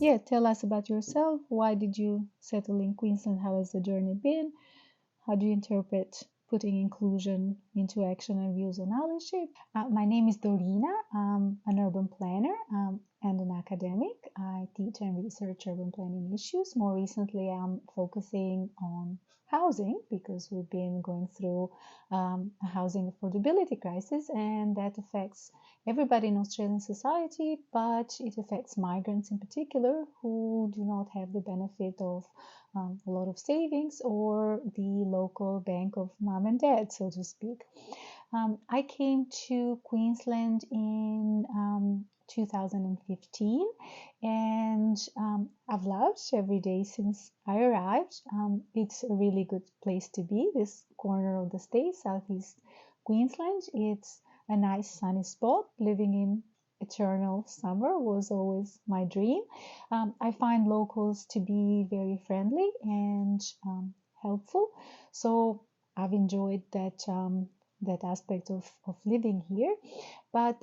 yeah, tell us about yourself. Why did you settle in Queensland? How has the journey been? How do you interpret putting inclusion into action and views on allyship? My name is Dorina. I'm an urban planner and an academic. I teach and research urban planning issues. More recently, I'm focusing on housing because we've been going through a housing affordability crisis, and that affects everybody in Australian society, but it affects migrants in particular who do not have the benefit of a lot of savings or the local bank of mom and dad, so to speak. I came to Queensland in 2015, and I've loved every day since I arrived. It's a really good place to be, this corner of the state, southeast Queensland. It's a nice sunny spot. Living in eternal summer was always my dream. I find locals to be very friendly and helpful, so I've enjoyed that aspect of living here. But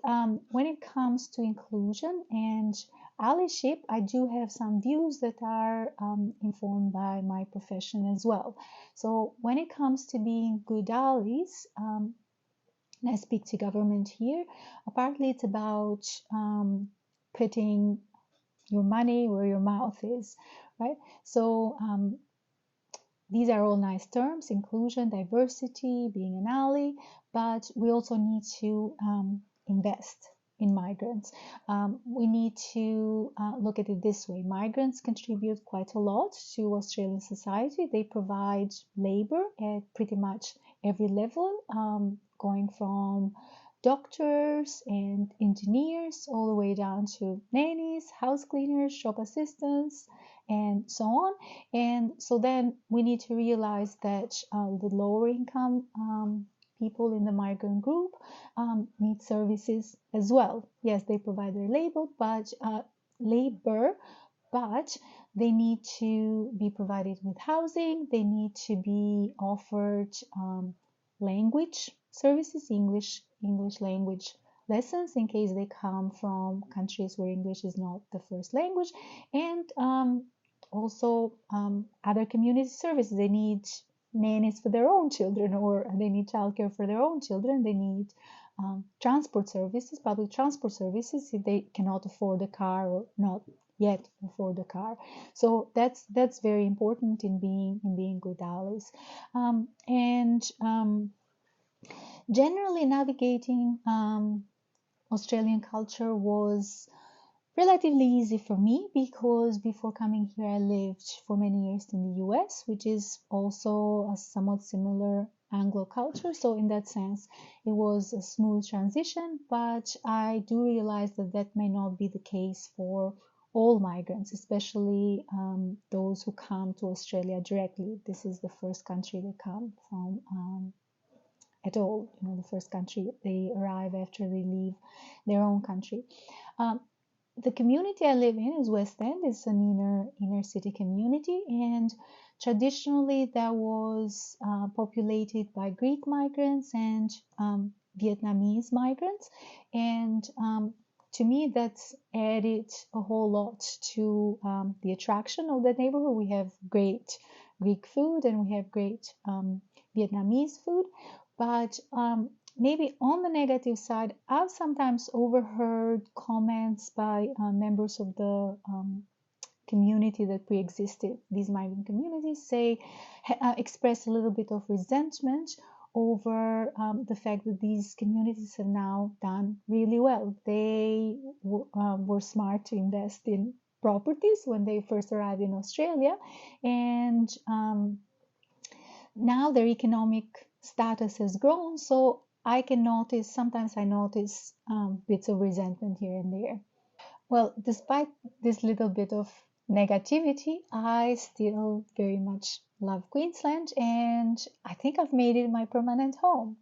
when it comes to inclusion and allyship, I do have some views that are informed by my profession as well. So when it comes to being good allies, and I speak to government here, partly it's about putting your money where your mouth is, right? So these are all nice terms: inclusion, diversity, being an ally, but we also need to invest in migrants. We need to look at it this way. Migrants contribute quite a lot to Australian society. They provide labor at pretty much every level, going from doctors and engineers all the way down to nannies, house cleaners, shop assistants, and so on. And so then we need to realize that the lower income people in the migrant group need services as well. Yes, they provide their labor, but they need to be provided with housing. They need to be offered language services, English language lessons in case they come from countries where English is not the first language, and also other community services. They need nannies for their own children, or they need childcare for their own children. They need transport services, public transport services, if they cannot afford a car or not yet afford a car. So that's very important in being good allies. And generally navigating Australian culture was relatively easy for me because before coming here I lived for many years in the US, which is also a somewhat similar Anglo culture. So in that sense it was a smooth transition, but I do realize that that may not be the case for all migrants, especially those who come to Australia directly. This is the first country they come from at all, the first country they arrive after they leave their own country. The community I live in is West End. It's an inner city community, and traditionally that was populated by Greek migrants and Vietnamese migrants, and to me that's added a whole lot to the attraction of that neighborhood. We have great Greek food and we have great Vietnamese food, but maybe on the negative side, I've sometimes overheard comments by members of the community that pre-existed, these migrant communities, express a little bit of resentment over the fact that these communities have now done really well. They were smart to invest in properties when they first arrived in Australia, and now their economic status has grown. So sometimes I notice bits of resentment here and there. Well, despite this little bit of negativity, I still very much love Queensland, and I think I've made it my permanent home.